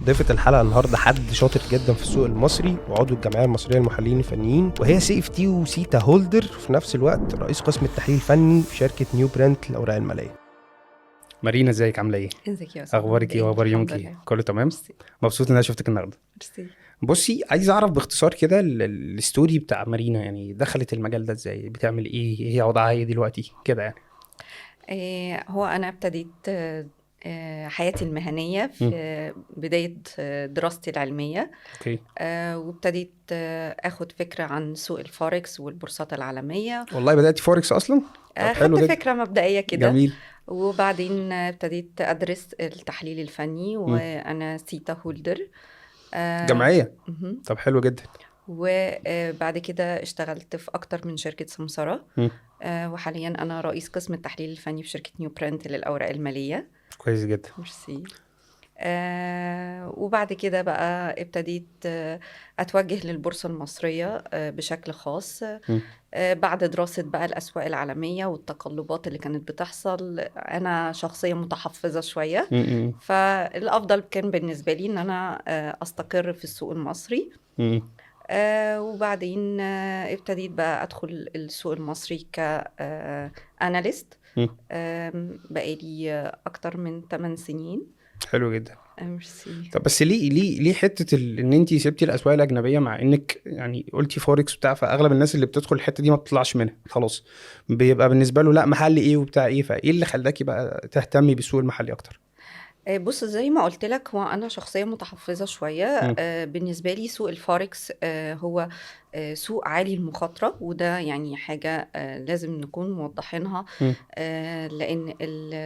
ضيفة الحلقة النهاردة حد شاطر جدا في السوق المصري وعضو الجمعية المصرية للمحللين الفنيين، وهي CFT وسيتا هولدر في نفس الوقت رئيس قسم التحليل الفني في شركة نيو برنت للأوراق المالية. مارينا ازيك، عاملة ايه؟ ازيك يا أسامة؟ اخبارك ايه واخبار الحمد يومك ايه؟ لله. كله تمام؟ ميرسي. مبسوط ان انا شفتك النهارده. ميرسي. بصي، عايز اعرف باختصار كده الستوري بتاع مارينا، يعني دخلت المجال ده ازاي، بتعمل ايه، هي وضعها ايه دلوقتي كده يعني. هو أنا ابتديت حياتي المهنية في بداية دراستي العلمية. اوكي. وابتديت أخد فكرة عن سوق الفوركس والبورصات العالمية. والله بدأتي فوركس اصلا؟ طب حلو خدت جدا. فكرة مبدئية كده، جميل. وبعدين ابتديت أدرس التحليل الفني مم. وأنا سيتا هولدر. جمعية. مهم. طب حلو جدا. وبعد كده اشتغلت في أكتر من شركة سمسرة. مم. وحاليا أنا رئيس قسم التحليل الفني في شركة نيو برنت للأوراق المالية. كويس جدا. ميرسي. وبعد كده بقى ابتديت أتوجه للبورصة المصرية بشكل خاص. مم. بعد دراسة بقى الأسواق العالمية والتقلبات اللي كانت بتحصل، أنا شخصية متحفظة شوية، مم. فالأفضل كان بالنسبة لي إن أنا أستقر في السوق المصري. مم. وبعدين ابتديت بقى أدخل السوق المصري كأناليست. مم. بقالي أكتر من 8 سنين. حلو جدا. ميرسي. طب بس ليه حته ان انت سبتي الاسواق الاجنبيه، مع انك يعني قلتي فوركس بتاع، فاغلب الناس اللي بتدخل الحته دي ما بتطلعش منها خلاص، بيبقى بالنسبه له لا محل ايه وبتاع ايه، فايه اللي خلاكي بقى تهتمي بالسوق المحلي اكتر؟ بص، زي ما قلت لك، هو أنا شخصية متحفظة شوية. مم. بالنسبة لي سوق الفوركس هو سوق عالي المخاطرة، وده يعني حاجة لازم نكون موضحينها. مم. لأن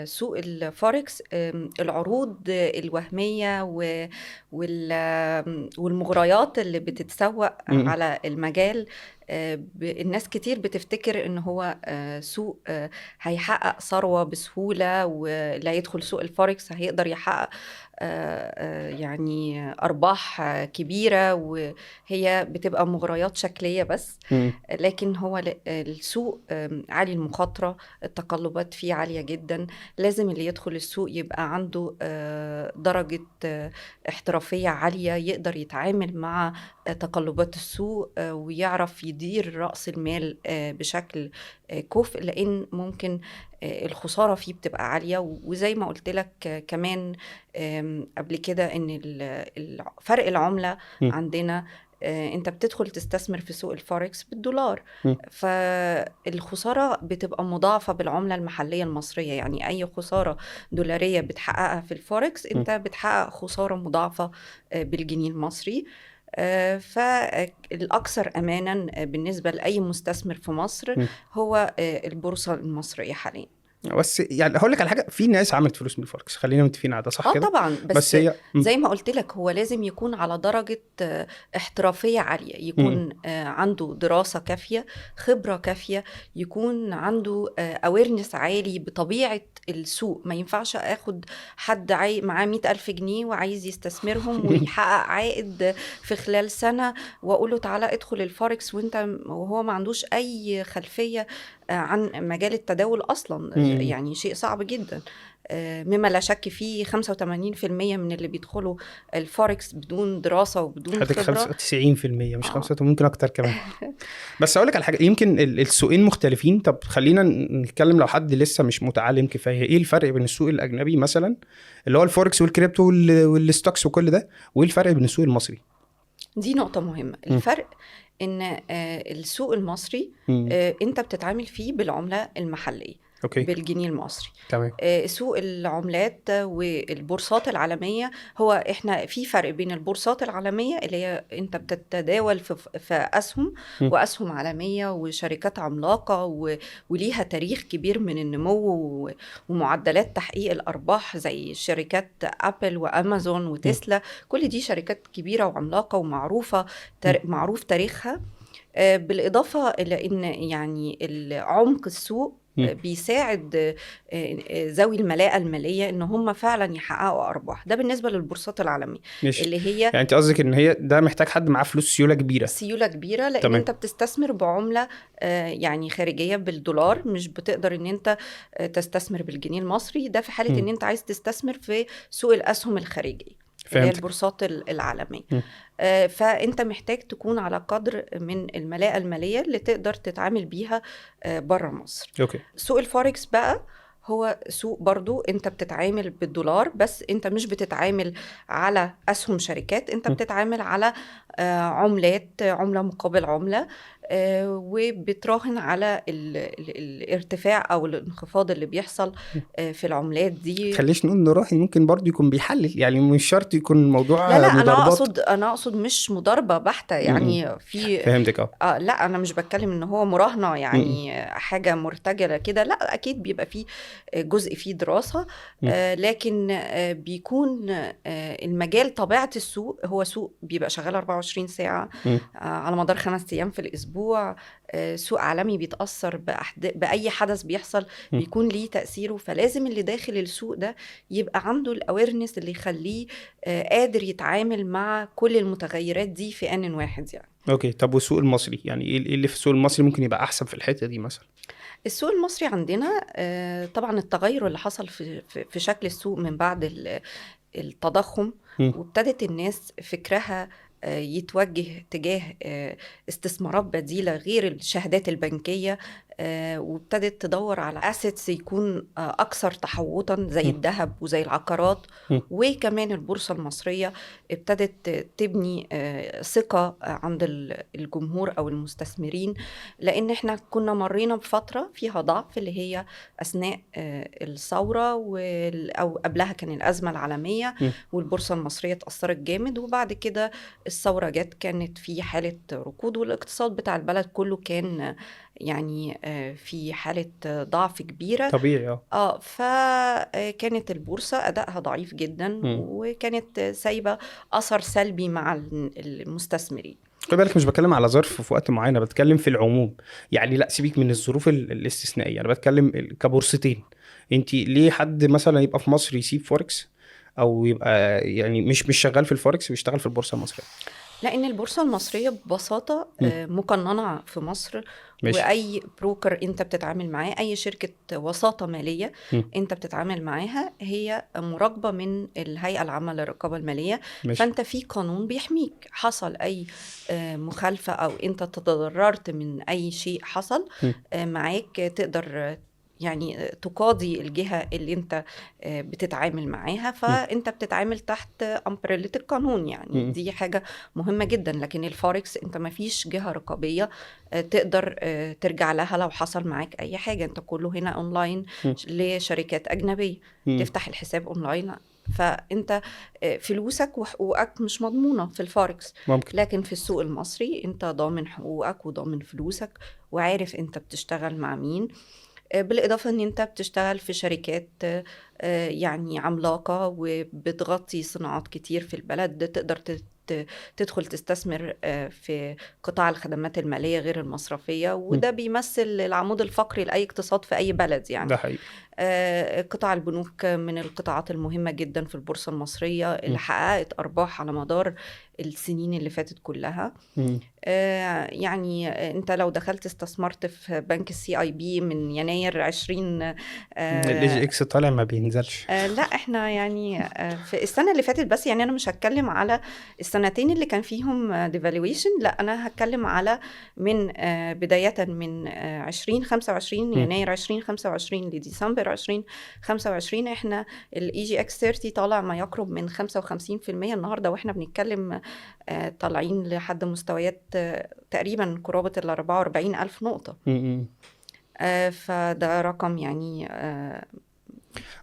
سوق الفوركس العروض الوهمية والمغريات اللي بتتسوق مم. على المجال. الناس كتير بتفتكر ان هو سوق هيحقق ثروة بسهولة، واللي هيدخل سوق الفوركس هيقدر يحقق يعني أرباح كبيرة، وهي بتبقى مغريات شكلية بس. مم. لكن هو السوق عالي المخاطرة، التقلبات فيه عالية جدا. لازم اللي يدخل السوق يبقى عنده درجة احترافية عالية، يقدر يتعامل مع تقلبات السوق ويعرف يدير رأس المال بشكل كفء، لأن ممكن الخسارة فيه بتبقى عالية. وزي ما قلت لك كمان قبل كده، ان فرق العملة مم. عندنا، انت بتدخل تستثمر في سوق الفوركس بالدولار، مم. فالخسارة بتبقى مضاعفة بالعملة المحلية المصرية. يعني اي خسارة دولارية بتحققها في الفوركس مم. انت بتحقق خسارة مضاعفة بالجنيه المصري. فالأكثر أمانا بالنسبة لأي مستثمر في مصر مم. هو البورصة المصرية حاليا. بس يعني هقول لك على حاجه، في ناس عملت فلوس من الفوركس، خلينا متفقين على ده، صح كده؟ طبعا، بس بس هي زي ما قلت لك، هو لازم يكون على درجة احترافية عالية، يكون عنده دراسة كافية، خبرة كافية، يكون عنده awareness عالي بطبيعة السوق. ما ينفعش اخد حد معاه 100,000 جنيه وعايز يستثمرهم ويحقق عائد في خلال سنة، واقوله تعالى ادخل الفوركس وهو ما عندوش اي خلفية عن مجال التداول اصلا. يعني شيء صعب جدا، مما لا شك فيه. 85% من اللي بيدخلوا الفوركس بدون دراسة وبدون حضرتك خبرة. 90%، مش 5، ممكن اكتر كمان. بس اقول لك على حاجه، يمكن السوقين مختلفين. طب خلينا نتكلم لو حد لسه مش متعلم كفايه، ايه الفرق بين السوق الاجنبي مثلا اللي هو الفوركس والكريبتو والستوكس وكل ده، وايه الفرق بين السوق المصري؟ دي نقطة مهمة. الفرق ان السوق المصري انت بتتعامل فيه بالعملة المحلية، اوكي. بالجنيه المصري. تمام. سوق العملات والبورصات العالمية، هو احنا في فرق بين البورصات العالمية اللي هي انت بتتداول في أسهم، وأسهم عالمية وشركات عملاقة وليها تاريخ كبير من النمو ومعدلات تحقيق الأرباح، زي شركات أبل وأمازون وتسلا. كل دي شركات كبيرة وعملاقة ومعروفة، معروف تاريخها. بالإضافة إلى أن يعني عمق السوق بيساعد ذوي الملاءة المالية ان هم فعلا يحققوا ارباح. ده بالنسبة للبورصات العالمية اللي هي يعني انت قصدك ان هي ده محتاج حد معاه فلوس، سيولة كبيرة، لان تمام. انت بتستثمر بعملة يعني خارجية بالدولار، مش بتقدر ان انت تستثمر بالجنيه المصري. ده في حالة ان انت عايز تستثمر في سوق الاسهم الخارجية. اللي هي فهمتك. البورصات العالمية. م. فأنت محتاج تكون على قدر من الملاءة المالية اللي تقدر تتعامل بيها بره مصر. اوكي. سوق الفوركس بقى هو سوق برضو انت بتتعامل بالدولار، بس انت مش بتتعامل على اسهم شركات، انت م. بتتعامل على عملات، عملة مقابل عملة، وبتراهن على الارتفاع او الانخفاض اللي بيحصل في العملات دي. خليش نقول نراهن، ممكن برضو يكون بيحلل، يعني مش شرط يكون لا الموضوع لا، مضاربات. انا اقصد مش مضاربة بحتة، م. يعني في فهمتك. لا انا مش بتكلم ان هو مراهنة م. يعني حاجة مرتجلة كده، لا اكيد بيبقى فيه جزء فيه دراسة، م. لكن بيكون المجال طبيعة السوق هو سوق بيبقى شغال 24 ساعة م. على مدار 5 أيام في الأسبوع. سوق عالمي بيتأثر بأي حدث بيحصل م. بيكون ليه تأثيره، فلازم اللي داخل السوق ده يبقى عنده الأويرنس اللي يخليه قادر يتعامل مع كل المتغيرات دي في آن واحد يعني. اوكي. طب والسوق المصري، يعني ايه اللي في السوق المصري ممكن يبقى احسن في الحتة دي مثلا؟ السوق المصري عندنا طبعا التغير اللي حصل في شكل السوق من بعد التضخم، م. وابتدت الناس فكرها يتوجه تجاه استثمارات بديلة غير الشهادات البنكية، وابتدت تدور على assets يكون أكثر تحوطا زي م. الذهب وزي العقارات. م. وكمان البورصة المصرية ابتدت تبني ثقة عند الجمهور أو المستثمرين، لأن احنا كنا مرينا بفترة فيها ضعف اللي هي أثناء الثورة أو قبلها كان الأزمة العالمية، م. والبورصة المصرية اتأثرت جامد، وبعد كده الثورة جت كانت في حالة ركود، والاقتصاد بتاع البلد كله كان يعني في حالة ضعف كبيرة طبيعي. فكانت البورصة أدائها ضعيف جدا، م. وكانت سايبة أثر سلبي مع المستثمرين. خلي بالك مش بتكلم على ظرف في وقت معين، انا بتكلم في العموم. يعني لا سيبك من الظروف الاستثنائيه، انا بتكلم كبورصتين. انت ليه حد مثلا يبقى في مصر يسيب فوركس، او يبقى يعني مش شغال في الفوركس ويشتغل في البورصه المصريه؟ لأن البورصة المصرية ببساطة مقننة في مصر، ماشي. وأي بروكر أنت بتتعامل معاه، أي شركة وساطة مالية أنت بتتعامل معاها، هي مراقبة من الهيئة العامة للرقابة المالية. ماشي. فأنت في قانون بيحميك، حصل أي مخالفة أو أنت تضررت من أي شيء حصل معاك، تقدر يعني تقاضي الجهة اللي انت بتتعامل معاها، فانت بتتعامل تحت أمبريلة القانون يعني. دي حاجة مهمة جدا. لكن الفوركس انت ما فيش جهة رقابية تقدر ترجع لها لو حصل معاك اي حاجة، انت كله هنا اونلاين لشركات اجنبية، تفتح الحساب اونلاين، فانت فلوسك وحقوقك مش مضمونة في الفوركس. ممكن. لكن في السوق المصري انت ضامن حقوقك وضامن فلوسك، وعارف انت بتشتغل مع مين، بالإضافة أن أنت بتشتغل في شركات يعني عملاقة وبتغطي صناعات كتير في البلد، تقدر تدخل تستثمر في قطاع الخدمات المالية غير المصرفية، وده بيمثل العمود الفقري لأي اقتصاد في أي بلد يعني. ده حقيقي. قطاع البنوك من القطاعات المهمة جدا في البورصة المصرية اللي حققت أرباح على مدار السنين اللي فاتت كلها. يعني انت لو دخلت استثمرت في بنك CIB من يناير 20 الAGX طالع ما بينزلش. لا احنا يعني في السنة اللي فاتت بس، يعني انا مش هتكلم على السنتين اللي كان فيهم devaluation، لا انا هتكلم على من بداية من 2025 يناير 2025 لديسمبر 2025 احنا الEGX 30 طالع ما يقرب من 55% النهاردة، واحنا بنتكلم طالعين لحد مستويات تقريبا قرابة 44,000 نقطة. فده رقم يعني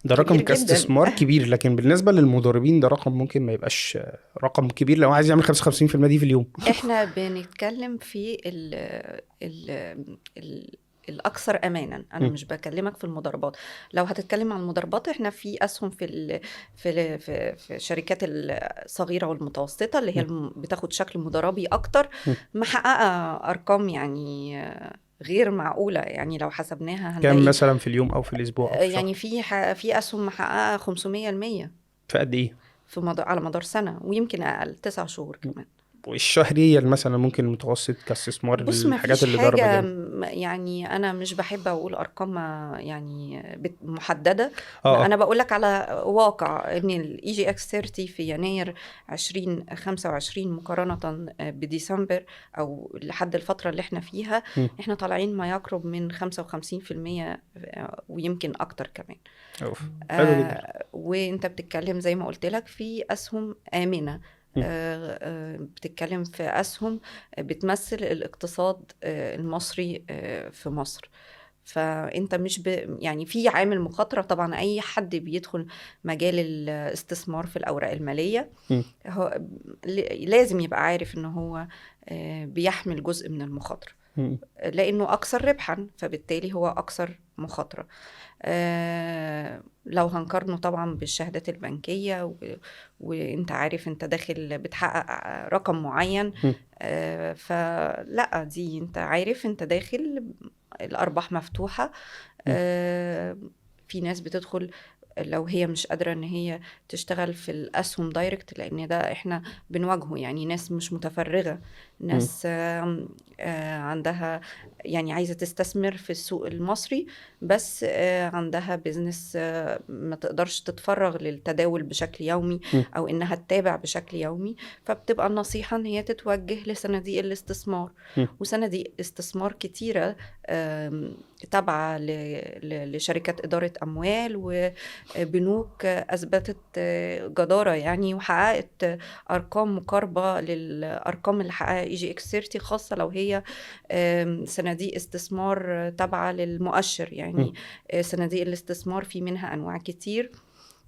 ده رقم كبير كاستثمار جدا. كبير، لكن بالنسبة للمضاربين ده رقم ممكن ما يبقاش رقم كبير لو عايز يعمل 55% دي في اليوم. احنا بنتكلم في ال الأكثر أمانا. أنا مش بكلمك في المضاربات. لو هتتكلم عن المضاربات احنا في أسهم في الشركات الصغيرة والمتوسطة اللي هي بتاخد شكل مضاربي أكتر، محققة أرقام يعني غير معقولة. يعني لو حسبناها هنلاقي كام مثلا في اليوم أو في الأسبوع أو في يعني الشهر؟ في أسهم محققة 500%. في قد إيه؟ على مدار سنة، ويمكن أقل 9 شهور كمان. والشهرية مثلا ممكن المتوسط كاستثمار بص، ما الحاجات فيش اللي ضربة حاجة جامد؟ يعني أنا مش بحب أقول أرقام يعني محددة. اه أنا اه. بقولك على واقع إن ال EGX30 في يناير 2025 مقارنة بديسمبر أو لحد الفترة اللي احنا فيها، مم. احنا طالعين ما يقرب من 55% ويمكن أكتر كمان. أوف. حلو جدا. وانت بتتكلم زي ما قلت لك في أسهم آمنة. مم. بتتكلم في أسهم بتمثل الاقتصاد المصري في مصر. فانت مش يعني في عامل مخاطرة طبعا. اي حد بيدخل مجال الاستثمار في الأوراق المالية مم. هو لازم يبقى عارف ان هو بيحمل جزء من المخاطرة، مم. لأنه أكثر ربحا، فبالتالي هو أكثر مخاطرة. لو هنقارنه طبعا بالشهادات البنكية وانت عارف انت داخل بتحقق رقم معين، مم. فلا دي انت عارف انت داخل الأرباح مفتوحة. مم. في ناس بتدخل لو هي مش قادرة ان هي تشتغل في الأسهم دايركت، لأن ده احنا بنواجهه، يعني ناس مش متفرغة، مم. ناس عندها يعني عايزة تستثمر في السوق المصري، بس عندها بيزنس ما تقدرش تتفرغ للتداول بشكل يومي مم. أو إنها تتابع بشكل يومي. فبتبقى النصيحة إن هي تتوجه لصناديق الاستثمار. مم. وصناديق استثمار كتيرة تابعة لشركات إدارة أموال وبنوك أثبتت جدارة يعني، وحققت أرقام مقاربة للأرقام اللي حققها EGX30، خاصة لو هي صناديق استثمار تابعة للمؤشر. يعني صناديق الاستثمار في منها أنواع كتير،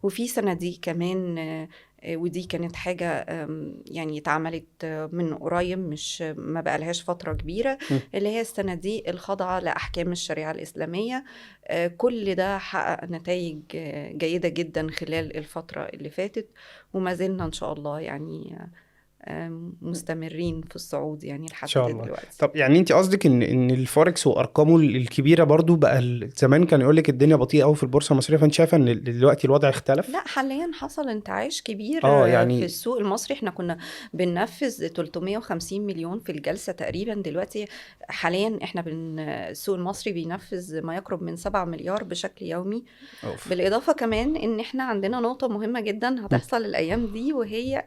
وفي صناديق كمان ودي كانت حاجة يعني اتعملت من قريب، مش ما بقالهاش فترة كبيرة، مم. اللي هي الصناديق الخاضعة لأحكام الشريعة الإسلامية. كل ده حقق نتائج جيدة جدا خلال الفترة اللي فاتت، وما زلنا إن شاء الله يعني مستمرين في الصعود يعني ان لحد شاء الله. دلوقتي. طب يعني انت قصدك ان الفوركس وارقامه الكبيره برضو بقى زمان كان يقول لك الدنيا بطيئه قوي في البورصه المصريه، فانت شايفه ان دلوقتي الوضع اختلف؟ لا، حاليا حصل انتعاش كبير اه في يعني. السوق المصري. احنا كنا بننفذ 350 مليون في الجلسة تقريبا، دلوقتي حاليا احنا السوق المصري بينفذ ما يقرب من 7 مليار بشكل يومي. اوف. بالإضافة كمان ان احنا عندنا نقطة مهمة جدا مم. هتحصل الأيام دي، وهي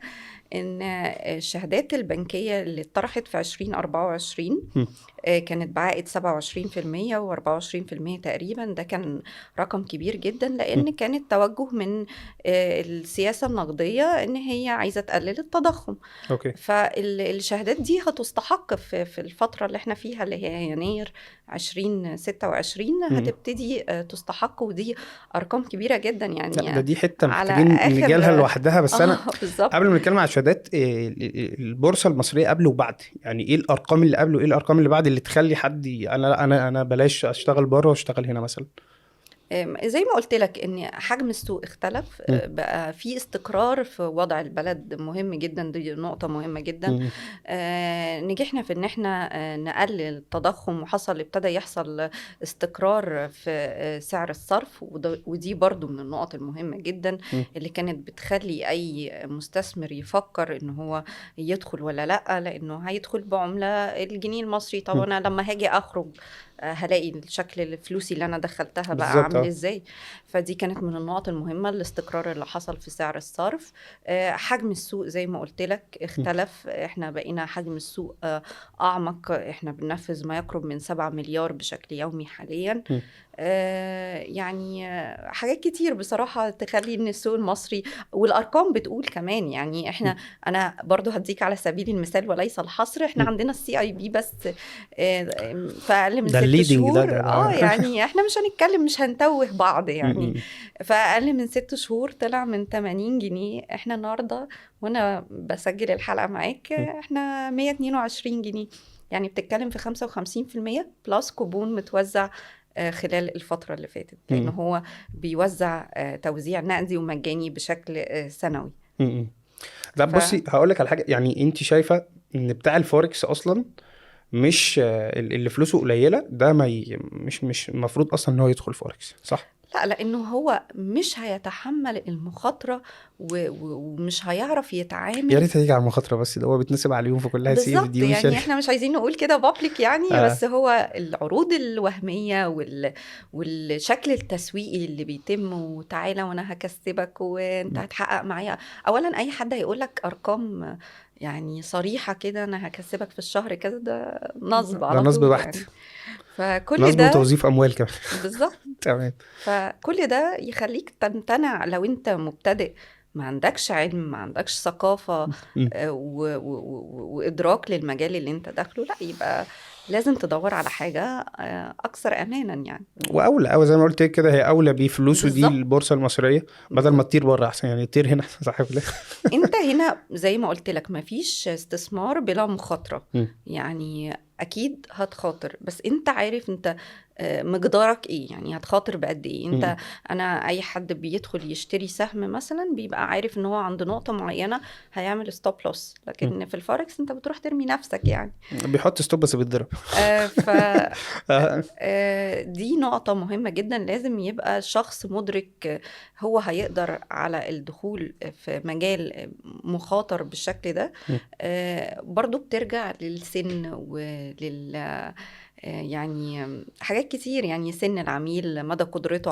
ان الشهادات البنكية اللي اتطرحت في 2024 مم. كانت بعائد 27% و24% تقريبا. ده كان رقم كبير جدا، مم. لأن كان التوجه من السياسة النقدية إن هي عايزة تقلل التضخم. اوكي. فالشهادات دي هتستحق في الفترة اللي احنا فيها اللي هي يناير 2026 مم. هتبتدي تستحق، ودي أرقام كبيرة جدا لا يعني. ده دي حته على محتاجين نجالها آخر لوحدها، بس انا بالظبط. قبل ما نتكلم على الشهادات البورصه المصريه قبل وبعد، يعني ايه الارقام اللي قبل وايه الارقام اللي بعد اللي تخلي حد انا لا انا بلاش اشتغل بره واشتغل هنا مثلا؟ زي ما قلت لك ان حجم السوق اختلف، مم. بقى في استقرار في وضع البلد مهم جدا، دي نقطة مهمة جدا. مم. نجحنا في ان احنا نقلل التضخم، وحصل ابتدى يحصل استقرار في سعر الصرف، ودي برضو من النقط المهمة جدا مم. اللي كانت بتخلي اي مستثمر يفكر ان هو يدخل ولا لا، لانه هيدخل بعملة الجنيه المصري. طب مم. انا لما هاجي اخرج هلاقي الشكل الفلوسي اللي انا دخلتها بقى بالظبط عامل اه. ازاي. فدي كانت من النقط المهمة، الاستقرار اللي حصل في سعر الصرف. حجم السوق زي ما قلت لك مم. اختلف، احنا بقينا حجم السوق اعمق، احنا بننفذ ما يقرب من 7 مليار بشكل يومي حاليا. مم. يعني حاجات كتير بصراحة تخلي ان السوق المصري، والارقام بتقول كمان يعني احنا، انا برضو هديك على سبيل المثال وليس الحصر، احنا مم. عندنا CIB بس في اقل من ده 6 الليدنج ده شهور يعني احنا مش هنتكلم، مش هنتوه بعض يعني. مم. في اقل من 6 شهور طلع من 80 جنيه، احنا النهارده وانا بسجل الحلقة معاك مم. احنا 122 جنيه. يعني بتتكلم في 55% بلس كوبون متوزع خلال الفترة اللي فاتت، لأنه مم. هو بيوزع توزيع نقدي ومجاني بشكل سنوي. مم. لا ف بصي هقول لك على حاجه، يعني انت شايفه ان بتاع الفوركس اصلا مش اللي فلوسه قليله ده ما مش المفروض اصلا ان هو يدخل فوركس، صح؟ لا، لانه هو مش هيتحمل المخاطره ومش هيعرف يا يتعامل. ريت هتيجي على المخاطره، بس ده هو بيتنسب عليهم فكلها سي اف بالظبط، دي يعني وشركه. احنا مش عايزين نقول كده بابليك يعني، آه. بس هو العروض الوهميه والشكل التسويقي اللي بيتم، وتعالى وانا هكسبك وانت هتحقق معايا. اولا اي حد هيقول لك ارقام يعني صريحه كده، انا هكسبك في الشهر كذا، ده نصب ده على نصب طول بحت، يعني. فكل نصب ده وتوظيف اموال كمان. بالظبط. تمام. فكل ده يخليك تمتنع لو انت مبتدئ، ما عندكش علم، ما عندكش ثقافة مم. وإدراك للمجال اللي انت داخله، لا يبقى لازم تدور على حاجة أكثر أمانا يعني. واولى، او زي ما قلت لك كده، هي اولى بفلوسه دي بالظبط. البورصه المصريه، بدل ما بالظبط. تطير بره احسن، يعني تطير هنا صح ولا؟ انت هنا زي ما قلت لك مفيش استثمار بلا مخاطرة. مم. يعني اكيد هتخاطر، بس انت عارف انت مقدارك ايه، يعني هتخاطر بقد ايه مم. انت. انا اي حد بيدخل يشتري سهم مثلا بيبقى عارف ان هو عند نقطة معينة هيعمل ستوب لوس، مم. لكن في الفوركس انت بتروح ترمي نفسك يعني. بيحط ستوب بس بيتضرب. ف آه. دي نقطة مهمة جدا، لازم يبقى شخص مدرك هو هيقدر على الدخول في مجال مخاطر بالشكل ده. مم. برضو بترجع للسن يعني حاجات كتير، يعني سن العميل، مدى قدرته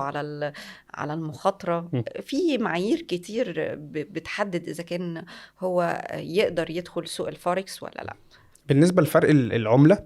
على المخاطرة. مم. في معايير كتير بتحدد إذا كان هو يقدر يدخل سوق الفوركس ولا لا. بالنسبه لفرق العمله،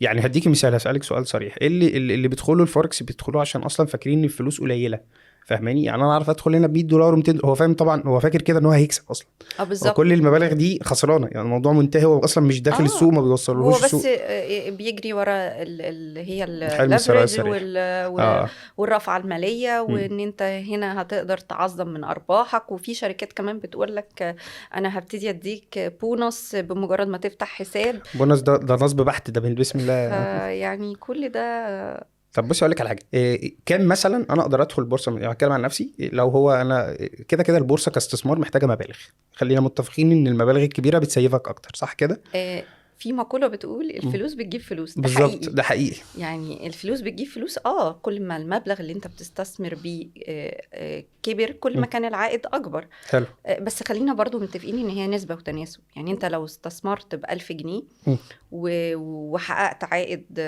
يعني هديكي مثال، هسألك سؤال صريح. إيه اللي بيدخلوا الفوركس بيدخلوا عشان اصلا فاكرين ان الفلوس قليله، فاهماني؟ يعني انا اعرف ادخل هنا ب 100 دولار و200، هو فاهم طبعا، هو فاكر كده ان هو هيكسب اصلا. اه هو بالظبط. كل المبالغ دي خسرانه، يعني الموضوع منتهي، هو اصلا مش داخل السوق، ما هو بيوصلهوش بس السوق. بيجري ورا اللي هي حلم الثراء الليفرج السريع. اه. والرافعه الماليه، مم. وان انت هنا هتقدر تعظم من ارباحك. وفي شركات كمان بتقول لك انا هبتدي اديك بونص بمجرد ما تفتح حساب. بونص ده نصب بحت، ده بسم الله. فيعني كل ده. طب بصي اقول لك على حاجه، كام مثلا انا اقدر ادخل البورصه؟ يعني هتكلم عن نفسي، لو هو انا كده كده البورصه كاستثمار محتاجه مبالغ، خلينا متفقين ان المبالغ الكبيره بتسيفك اكتر، صح كده؟ في مقولة بتقول مم. الفلوس بتجيب فلوس، ده بالظبط، حقيقي. ده حقيقي. يعني الفلوس بتجيب فلوس، كل ما المبلغ اللي انت بتستثمر بيه كبر، كل ما مم. كان العائد اكبر. حلو. بس خلينا برضو متفقين ان هي نسبة وتناسب. يعني انت لو استثمرت ب1000 جنيه مم. وحققت عائد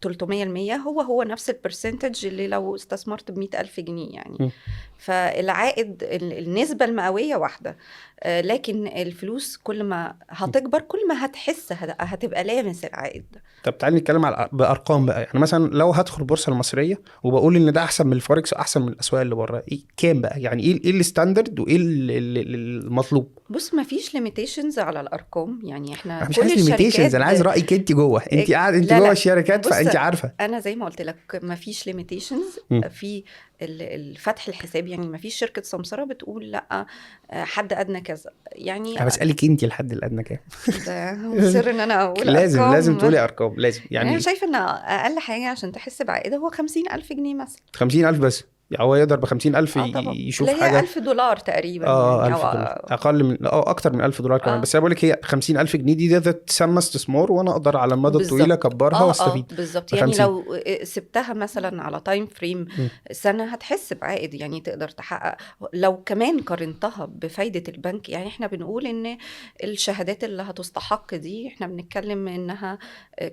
300%، هو نفس البرسنتج اللي لو استثمرت ب100,000 جنيه يعني. مم. فالعائد النسبة المئوية واحدة. لكن الفلوس كل ما هتكبر كل ما هتحس هتبقى لامس العائد ده. طب تعالي نتكلم على بارقام بقى. يعني مثلا لو هدخل البورصه المصريه وبقول ان ده احسن من الفوركس واحسن من الاسواق اللي بره، ايه كام بقى؟ يعني ايه الستاندرد وايه المطلوب؟ بص، ما فيش ليميتيشنز على الارقام، يعني احنا انا مش كل عايز ليميتيشنز، انا عايز الشركات. رايك انت جوه، انت قاعد انت لا جوه لا، الشركات بص فانت عارفه. انا زي ما قلت لك ما فيش ليميتيشنز مم. في الفتح الحساب. يعني ما فيش شركة سمسرة بتقول لا حد ادنى كذا يعني. انا بسالك انت الحد الادنى كام؟ ده مصر ان انا اقول لازم ارقام. تقولي ارقام، لازم يعني انا يعني. شايفه ان اقل حاجة عشان تحس بعائد هو 50,000 جنيه مثلا. 50,000 بس؟ يعني هو يقدر ب 50,000 اه طبعا، اللي يشوف هي حاجه؟ 1000 دولار تقريبا يعني، او 1000 دولار اقل من، اكتر من 1000 دولار كمان. اه بس انا بقول لك هي 50,000 جنيه دي تسمى استثمار، وانا اقدر على المدى الطويل بالظبط. اكبرها واستفيد بالظبط، ب يعني 50. لو سبتها مثلا على تايم فريم سنة هتحس بعائد، يعني تقدر تحقق. لو كمان قارنتها بفايدة البنك، يعني احنا بنقول ان الشهادات اللي هتستحق دي احنا بنتكلم انها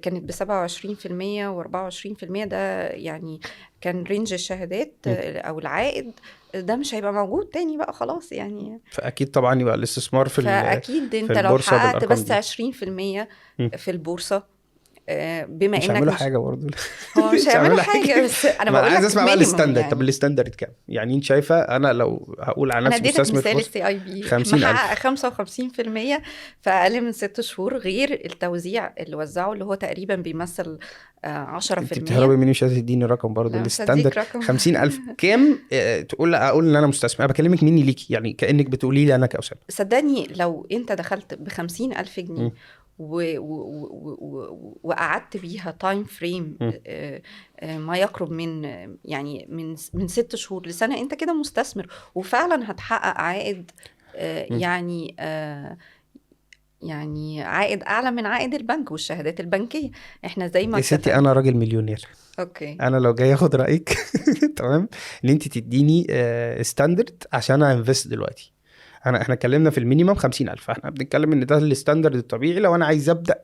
كانت ب27% و24%. ده يعني كان رينج الشهادات او العائد ده مش هيبقى موجود تاني بقى خلاص يعني. فاكيد طبعا يبقى الاستثمار فأكيد في انت لو البورصه حققت بالارقام بس دي. 20% مم. في البورصة، بما مش انك هيعملوا مش، حاجه برضه. هو مش مش هيعملوا هيعملوا حاجة، حاجه. بس انا ما انا بقول عايز لك اسمع بقى مينيمم الستاندرد. طب يعني. الستاندرد كام؟ يعني انت شايفه انا لو هقول على انا نفسي اديتك مستثمر في مثال بورصه السي اي بي 50,000؟ محقق 55% في اقل من 6 شهور، غير التوزيع اللي وزعه اللي هو تقريبا بيمثل 10%. انت بتهربي مني، مش عايزه تديني رقم برضه. لا مش هديك الستاندرد رقم. 50,000 كام؟ اقول ان انا مستثمر، انا بكلمك مني ليكي، يعني كانك بتقولي لي انا كأسامة. صدقني لو انت دخلت ب50,000 جنيه مم. وقعدت بيها تايم فريم مم. ما يقرب من يعني من 6 شهور لسنة، انت كده مستثمر وفعلا هتحقق عائد مم. يعني يعني عائد اعلى من عائد البنك والشهادات البنكيه. احنا زي ما يا ستي اتفقنا. انا راجل مليونير، اوكي. انا لو جاي اخد رايك تمام، ان انت تديني ستاندرد عشان انفست دلوقتي. احنا اتكلمنا في المينيمم 50,000، احنا بنتكلم ان ده الستاندرد الطبيعي لو انا عايز ابدا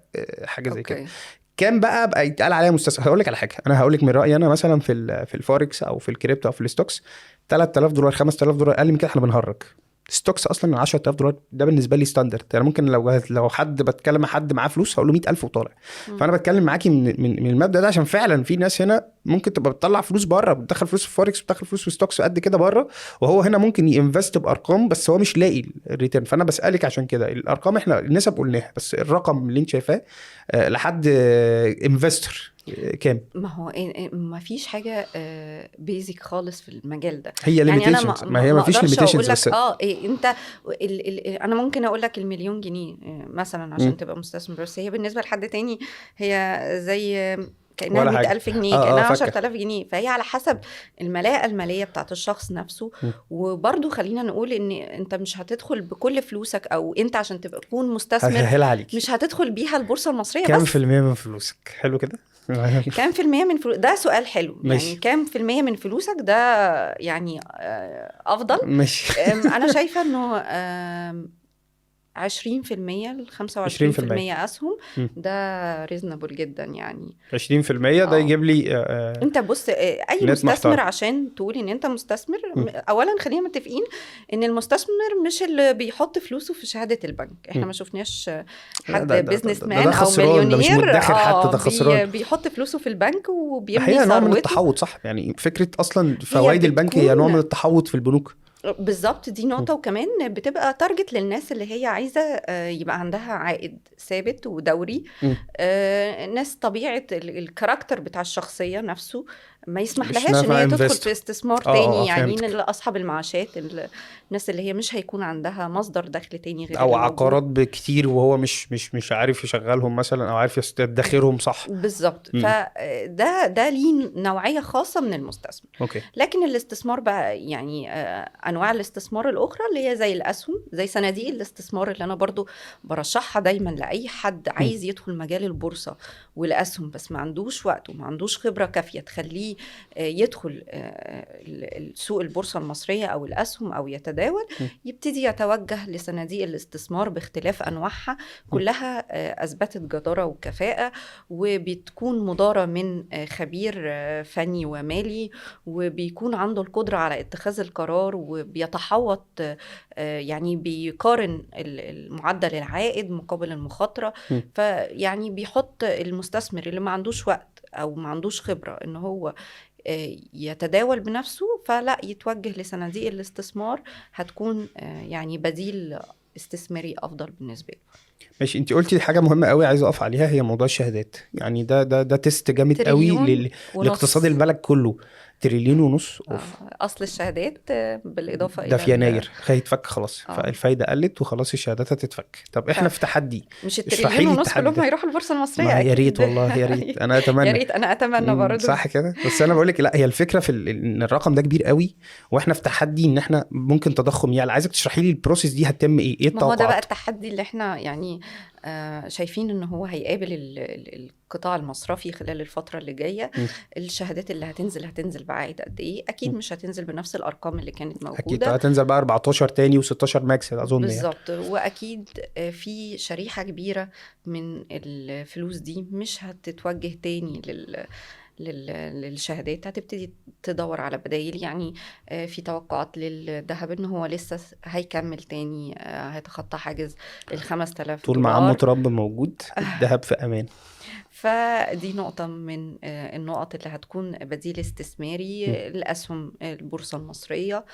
حاجه زي كده. اوكي. كام بقى يتقال عليها مستثمر؟ هقول لك على حاجه، انا هقول لك من رايي انا مثلا في الفوركس او في الكريبتو او في الستوكس، $3,000 $5,000 اقل من كده احنا بنهرج. ستوكس اصلا $10,000 ده بالنسبه لي ستاندرد. انا ممكن لو حد بتكلم مع حد معاه فلوس هقول له 100,000 وطالع. فانا بتكلم معاكي من المبدا ده، عشان فعلا في ناس هنا ممكن تبقى بتطلع فلوس بره، بتدخل فلوس في فوركس، بتدخل فلوس في ستوكس قد كده بره، وهو هنا ممكن ينفست بارقام بس هو مش لاقي الريتيرن. فانا بسالك عشان كده الارقام احنا النسب قلناها، بس الرقم اللي انت شايفاه لحد انفستور كام؟ ما هو ما فيش حاجة بيزك خالص في المجال ده. هي يعني أنا ليميتيشنز، ما هي ما ما فيش أقدرش أقول ليميتيشنز لك بس. أنت أنا ممكن أقول لك المليون جنيه مثلا عشان مم. تبقى مستثمر، بس هي بالنسبة لحد تاني هي زي كأنها ولا حاجه. 100,000 جنيه، كأنها فاكر. 10,000 جنيه. فهي على حسب الملاءة المالية بتاعت الشخص نفسه. مم. وبرضو خلينا نقول إن أنت مش هتدخل بكل فلوسك، أو أنت عشان تكون مستثمر هسهل عليك، مش هتدخل بيها البورصة المصرية كام بس. في المية من فلوسك؟ حلو كده. كام في المية من فلوسك؟ ده سؤال حلو. يعني ماشي. كام في المية من فلوسك ده يعني أفضل. ماشي. أنا شايفة إنه 20% 25% أسهم، مم. ده ريزنبل جدا يعني. 20% ده يجيب لي انت بص، اي نت مستثمر محترم. عشان تقول ان انت مستثمر، مم. اولا خلينا متفقين ان المستثمر مش اللي بيحط فلوسه في شهادة البنك. احنا ما شفناش حد بيزنس مان او خسران، ده مش مليونير مدخر حتى، ده خسران. بيحط فلوسه في البنك وبيملي هي نوع من ثروته. التحوط، صح؟ يعني فكرة أصلا فوائد البنك هي نوع من التحوط في البنوك. بالظبط، دي نقطة. وكمان بتبقى تارجت للناس اللي هي عايزة يبقى عندها عائد ثابت ودوري. ناس طبيعة الكاركتر بتاع الشخصية نفسه ما يسمح مش لهاش ان نافع هي تدخل انفست. في استثمار تاني. يعني فهمتك. اصحاب المعاشات، الناس اللي هي مش هيكون عندها مصدر دخل تاني غير او اللي موجود. عقارات بكتير وهو مش عارف يشغلهم مثلا، او عارف يدخرهم، صح؟ بالظبط. فده ليه نوعية خاصة من المستثمر. اوكي. لكن الاستثمار بقى يعني انواع الاستثمار الاخرى اللي هي زي الاسهم، زي صناديق الاستثمار اللي انا برضو برشحها دايما لاي حد عايز يدخل مجال البورصة والاسهم، بس ما عندوش وقت وما عندوش خبرة كافية تخليه يدخل سوق البورصة المصرية او الاسهم او يتداول. يبتدي يتوجه لصناديق الاستثمار باختلاف انواعها، كلها اثبتت جدارة وكفاءة، وبتكون مدارة من خبير فني ومالي، وبيكون عنده القدرة على اتخاذ القرار، وبيتحوط يعني بيقارن المعدل العائد مقابل المخاطرة. فيعني بيحط المستثمر اللي ما عندوش وقت أو ما عندوش خبرة إن هو يتداول بنفسه، فلا يتوجه لصناديق الاستثمار، هتكون يعني بديل استثماري أفضل بالنسبة له. ماشي. انت قلتي حاجه مهمه قوي عايز اقف عليها، هي موضوع الشهادات. يعني ده تيست جامد قوي لاقتصاد البلد كله. 1.5 تريليون. اصل الشهادات بالاضافه ده الى في يناير هيتفك خلاص. فالفايده قلت وخلاص، الشهادات هتتفك. طب احنا في تحدي، مش ال1.5 كلهم هيروحوا البورصه المصريه. يا ريت والله، يا ريت. انا اتمنى. يا ريت، انا اتمنى برضه. صح كده. بس انا بقول لك لا، هي الفكره في ان الرقم ده كبير قوي، واحنا في تحدي ان احنا ممكن تضخم. يعني عايزك تشرحي لي البروسيس دي هتتم ايه ما هو ده بقى التوقعات؟ التحدي اللي احنا يعني شايفين ان هو هيقابل القطاع المصرفي خلال الفترة اللي جاية. الشهادات اللي هتنزل بعائد قد ايه؟ اكيد مش هتنزل بنفس الارقام اللي كانت موجودة. اكيد هتنزل بقى 14 تاني و16 ماكس اظن. بالظبط يعني. واكيد في شريحة كبيرة من الفلوس دي مش هتتوجه تاني للشهادات، هتبتدي تدور على بدايل. يعني في توقعات للذهب ان هو لسه هيكمل تاني، هيتخطى حاجز $5,000 طول ما عمو ترامب موجود الذهب في امان. فدي نقطة من النقط اللي هتكون بديل استثماري لأسهم البورصة المصرية.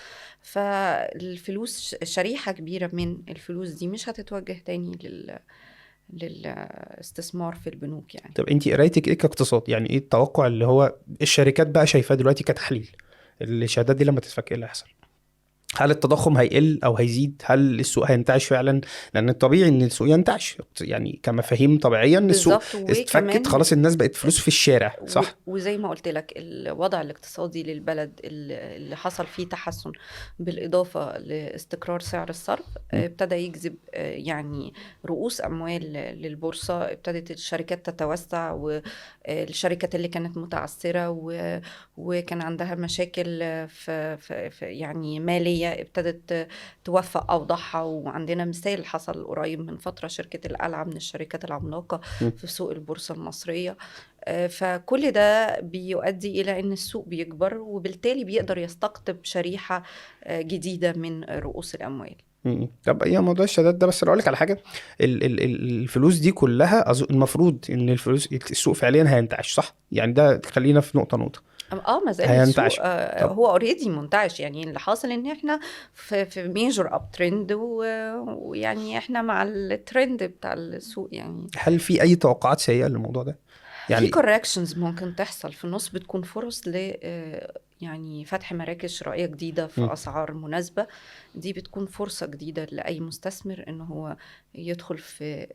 فالفلوس شريحة كبيرة من الفلوس دي مش هتتوجه تاني للاستثمار في البنوك. يعني طب انتي قرايتك ايه كاقتصاد؟ يعني ايه التوقع اللي هو الشركات بقى شايفاه دلوقتي كتحليل الشهادات دي لما تتفك ايه اللي هيحصل؟ هل التضخم هيقل او هيزيد؟ هل السوق هينتعش فعلا؟ لان الطبيعي ان السوق ينتعش، يعني كمفاهيم طبيعيا السوق بالظبط. اتفكت وكمان خلاص، الناس بقت فلوس في الشارع، صح؟ وزي ما قلت لك الوضع الاقتصادي للبلد اللي حصل فيه تحسن بالإضافة لاستقرار سعر الصرف، ابتدى يجذب يعني رؤوس أموال للبورصة. ابتدت الشركات تتوسع، والشركات اللي كانت متعثرة وكان عندها مشاكل في يعني مالية ابتدت توفق أوضاعها. وعندنا مثال حصل قريب من فترة، شركة القلعة من الشركات العملاقة في سوق البورصة المصرية. فكل ده بيؤدي إلى أن السوق بيكبر، وبالتالي بيقدر يستقطب شريحة جديدة من رؤوس الأموال. طب ايه موضوع الشهادات ده؟ بس اقول لك على حاجه، الفلوس دي كلها المفروض ان الفلوس السوق فعليا هينتعش، صح؟ يعني ده خلينا في نقطه ما زال السوق هينتعش. طب هو اوريدي منتعش. يعني اللي حاصل ان احنا في ميجر اب ترند، ويعني احنا مع الترند بتاع السوق. يعني هل في اي توقعات سيئه للموضوع ده؟ في يعني كوركشنز ممكن تحصل في النص، بتكون فرص يعني فتح مراكز شرائية جديدة في أسعار مناسبة. دي بتكون فرصة جديدة لأي مستثمر إنه هو يدخل في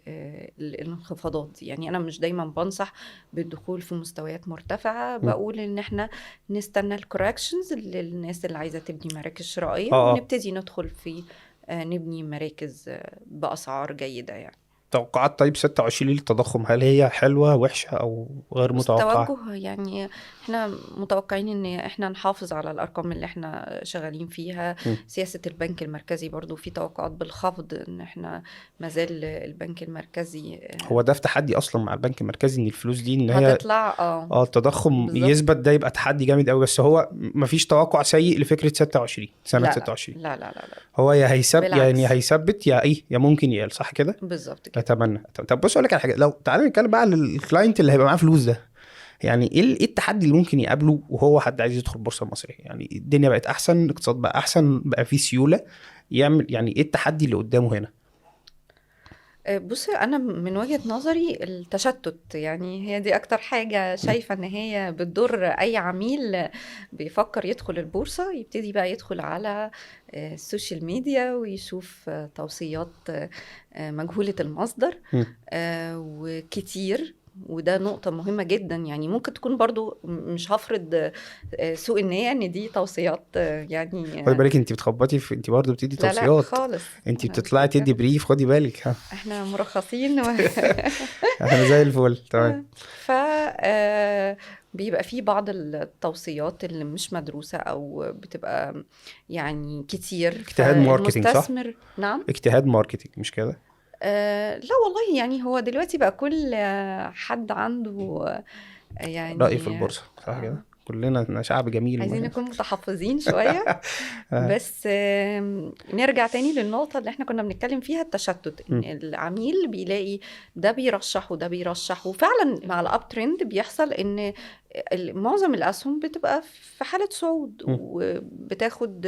الانخفاضات دي. يعني أنا مش دايما بنصح بالدخول في مستويات مرتفعة، بقول إن احنا نستنى الكوركشنز للناس اللي عايزة تبني مراكز شرائية، ونبتدي ندخل في نبني مراكز بأسعار جيدة. يعني توقعات طيب 26 للتضخم، هل هي حلوة وحشة أو غير بص، متوقعة؟ توجه يعني احنا متوقعين ان احنا نحافظ على الارقام اللي احنا شغالين فيها. سياسة البنك المركزي برضو في توقعات بالخفض، ان احنا مازال البنك المركزي هو ده في تحدي أصلا مع البنك المركزي، إن الفلوس دي إن هي هتطلع. التضخم بالظبط. يثبت، ده يبقى تحدي جامد قوي. بس هو مفيش توقع سيء لفكرة 26 سنة لا 26. لا لا لا لا، هو يا يعني بالعكس. هيثبت يا إيه، يا ممكن يقل، صح كده؟ بالظبط كده. أتمنى. طب بص أقول لك على حاجة، لو تعالى نتكلم بقى على الكلاينت اللي هيبقى معاه فلوس ده، يعني إيه التحدي اللي ممكن يقابله وهو حد عايز يدخل البورصة المصرية؟ يعني الدنيا بقت أحسن، الاقتصاد بقى أحسن، بقى فيه سيولة، يعمل يعني إيه التحدي اللي قدامه هنا؟ بص، انا من وجهة نظري التشتت، يعني هي دي اكتر حاجة شايفة ان هي بتضر اي عميل بيفكر يدخل البورصة. يبتدي بقى يدخل على السوشيال ميديا ويشوف توصيات مجهولة المصدر وكتير. وده نقطة مهمة جدا. يعني ممكن تكون برضو مش هفرض سوء النية ان دي توصيات يعني خدي بالك انت بتخبطي في، انت برضه بتدي لا لا توصيات، خالص. انت على بتطلعي فكرة تدي بريف، خدي بالك ها. احنا مرخصين احنا زي الفل، تمام. ف بيبقى في بعض التوصيات اللي مش مدروسة أو بتبقى يعني كتير، اجتهاد ماركتينج، صح؟ فالمستثمر. نعم. اجتهاد ماركتينج، مش كده؟ لا والله، يعني هو دلوقتي بقى كل حد عنده رأي في يعني البورصة، صح كده؟ كلنا شعب جميل. عايزين نكون متحفظين شوية. بس نرجع تاني للنقطة اللي احنا كنا بنتكلم فيها، التشتت. ان العميل بيلاقي ده بيرشح وده بيرشح، وفعلا مع الاب ترند بيحصل ان معظم الاسهم بتبقى في حالة صعود وبتاخد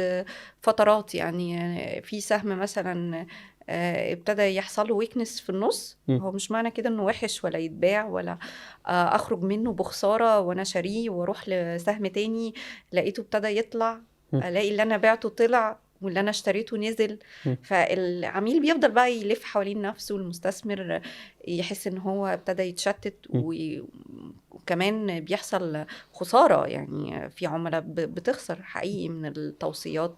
فترات. يعني في سهم مثلا ابتدى يحصل له ويكنس في النص، هو مش معنى كده انه وحش ولا يتباع، ولا اخرج منه بخسارة وانا شاريه واروح لسهم تاني لقيته ابتدى يطلع، الاقي اللي انا بعته طلع واللي انا اشتريته نزل. فالعميل بيفضل بقى يلف حوالين نفسه، المستثمر يحس ان هو ابتدى يتشتت، وكمان بيحصل خسارة. يعني في عملاء بتخسر حقيقي من التوصيات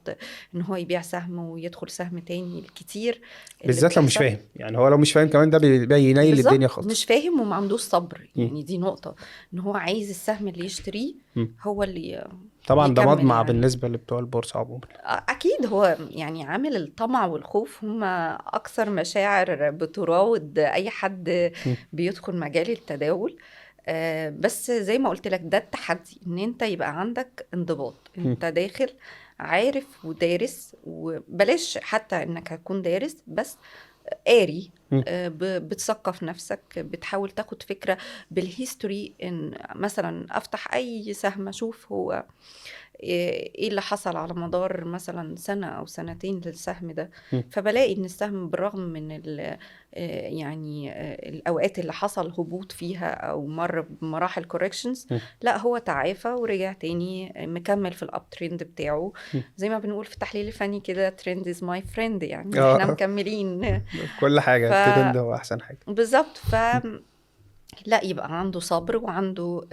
ان هو يبيع سهم ويدخل سهم تاني الكتير. بالذات لو مش فاهم، يعني هو لو مش فاهم كمان ده بينيل الدنيا خالص. مش فاهم وما عندوش صبر. يعني دي نقطة، ان هو عايز السهم اللي يشتريه هو اللي طبعا ده مضمع يعني. بالنسبة لبتوع البورصة عموما. أكيد هو يعني عامل الطمع والخوف هم أكثر مشاعر بتراود أي حد بيدخل مجال التداول. بس زي ما قلت لك، ده التحدي، ان انت يبقى عندك انضباط. انت داخل عارف ودارس، وبلاش حتى انك هتكون دارس بس قاري، بتثقف نفسك، بتحاول تاخد فكرة بالهيستوري. ان مثلا افتح اي سهم اشوف هو ايه اللي حصل على مدار مثلا سنة او سنتين للسهم ده. م. فبلاقي ان السهم بالرغم من الاوقات اللي حصل هبوط فيها او مر بمراحل كوركشنز، م. لا هو تعافى ورجع تاني مكمل في الاب ترند بتاعه. م. زي ما بنقول في التحليل الفني كده ترند از ماي فريند، يعني احنا اه مكملين. كل ف حاجه الترند هو احسن حاجه. بالظبط. لا يبقى عنده صبر وعنده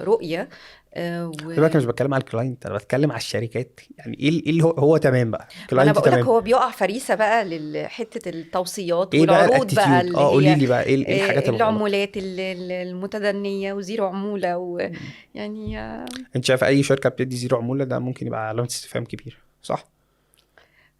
رؤية. خلي بالك، أنا مش بتكلم على الكلاينت، انا بتكلم على الشركات. يعني ايه اللي هو تمام بقى، ما انا كلاينت بقولك تمام. هو بيقع فريسة بقى لحتة التوصيات ايه بقى والعروض بقى الاتيتيود؟ اللي قولي هي لي بقى ايه الحاجات الغلط. العمولات المتدنية وزيرو عمولة م. يعني انت شايف اي شركه بتدي زيرو عموله ده ممكن يبقى علامه استفهام كبيره، صح؟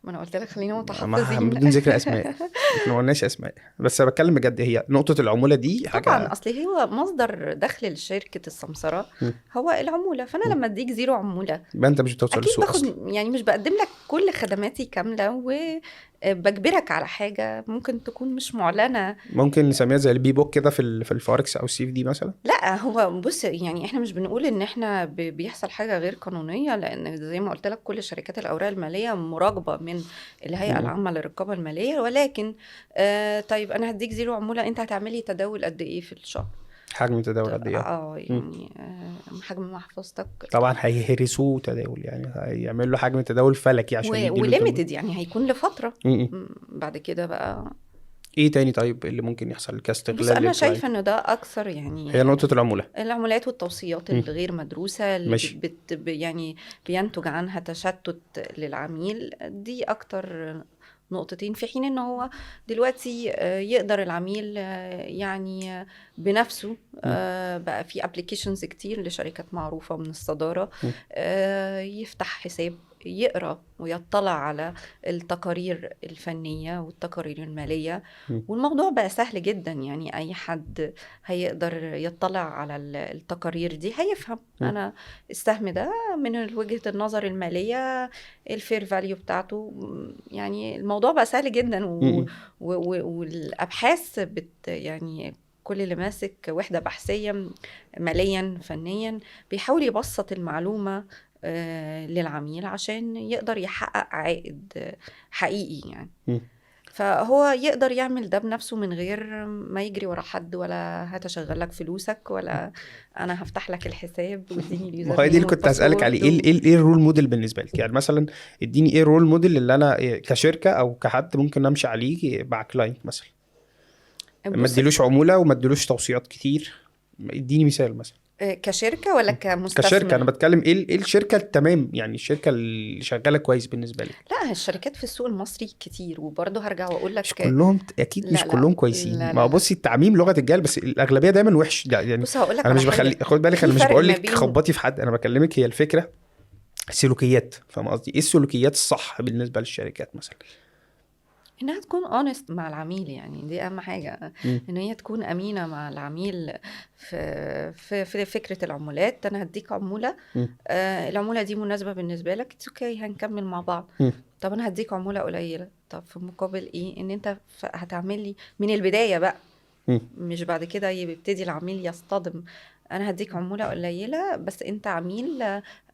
ما انا قلت لك خلينا بدون متحفظين. ذكر اسماء، احنا ما قلناش اسماء، بس انا بتكلم بجد. هي نقطه العموله دي طبعا حاجه. اصل هو مصدر دخل لشركة السمسرة م. هو العمولة، فانا م. لما اديك زيرو عمولة يبقى انت مش بتوصل اكيد للسوق باخد، اصلا. يعني مش بقدم لك كل خدماتي كاملة وبجبرك على حاجة ممكن تكون مش معلنة. ممكن نسميها زي البي بوك كده في الفوركس او السي في دي مثلا. لا هو بص، يعني احنا مش بنقول ان احنا بيحصل حاجة غير قانونية، لان زي ما قلت لك كل شركات الاوراق المالية مراقبة من الهيئة م. العامة للرقابة المالية. ولكن طيب انا هديك زيرو عمولة، انت هتعملي تداول قد ايه في الشهر؟ حجم تداول قد ايه؟ م. يعني حجم محفظتك طبعا هيهرسوه تداول، يعني هيعمل له حجم تداول فلكي عشان يديله الضمان. وليميتد، يعني هيكون لفترة. م. بعد كده بقى ايه تاني طيب اللي ممكن يحصل بص كاستغلال انا للكلاينت؟ شايفه انه ده اكثر يعني هي نقطه العموله. العمولات والتوصيات م. الغير مدروسه اللي ماشي. يعني بينتج عنها تشتت للعميل، دي اكتر نقطتين. في حين ان هو دلوقتي يقدر العميل يعني بنفسه م. بقى في ابلكيشنز كتير لشركات معروفة من الصدارة، م. يفتح حساب يقرأ ويطلع على التقارير الفنية والتقارير المالية، م. والموضوع بقى سهل جدا. يعني أي حد هيقدر يطلع على التقارير دي هيفهم م. أنا السهم ده من وجهة النظر المالية الفير فاليو بتاعته. يعني الموضوع بقى سهل جدا م. والأبحاث يعني كل اللي ماسك وحدة بحثية ماليا فنيا بيحاول يبسط المعلومة للعميل عشان يقدر يحقق عائد حقيقي يعني. م. فهو يقدر يعمل ده بنفسه من غير ما يجري ورا حد، ولا هتشغل لك فلوسك، ولا انا هفتح لك الحساب واديني ما اليوزر هو دي نيم اللي كنت هسألك عليه. ايه والباسورد. ايه الرول موديل بالنسبه لك؟ يعني مثلا اديني ايه الرول موديل اللي انا كشركه او كحد ممكن امشي عليه مع كلاينت مثلا، ما بص اديلوش عموله وما اديلوش توصيات كتير. اديني مثال مثلا. كشركة ولا كشركه انا كمستثمر؟ بتكلم ايه الشركه التمام، يعني الشركه اللي شغاله كويس بالنسبه لك. لا الشركات في السوق المصري كتير، وبرضه هرجع واقول مش لك كلهم اكيد، مش لا لا كلهم كويسين. لا ما هو لا لا. بصي، التعميم لغه الجهل، بس الاغلبيه دايما وحش يعني. بص هقول لك انا على مش بخلي، حاجة، خد بالك، في انا مش فرق بقول ما لك بين خبطي في حد، انا بكلمك هي الفكره سلوكيات. فاهم قصدي؟ ايه السلوكيات الصح بالنسبه للشركات مثلا؟ انها تكون اونست مع العميل، يعني دي اهم حاجه. م. ان هي تكون امينه مع العميل في فكره العمولات. انا هديك عموله، م. العموله دي مناسبه بالنسبه لك، اوكي هنكمل مع بعض. م. طب انا هديك عموله قليله، طب في مقابل ايه؟ ان انت هتعمل لي من البدايه بقى، م. مش بعد كده يبتدي العميل يصطدم. انا هديك عمولة قليلة بس انت عميل،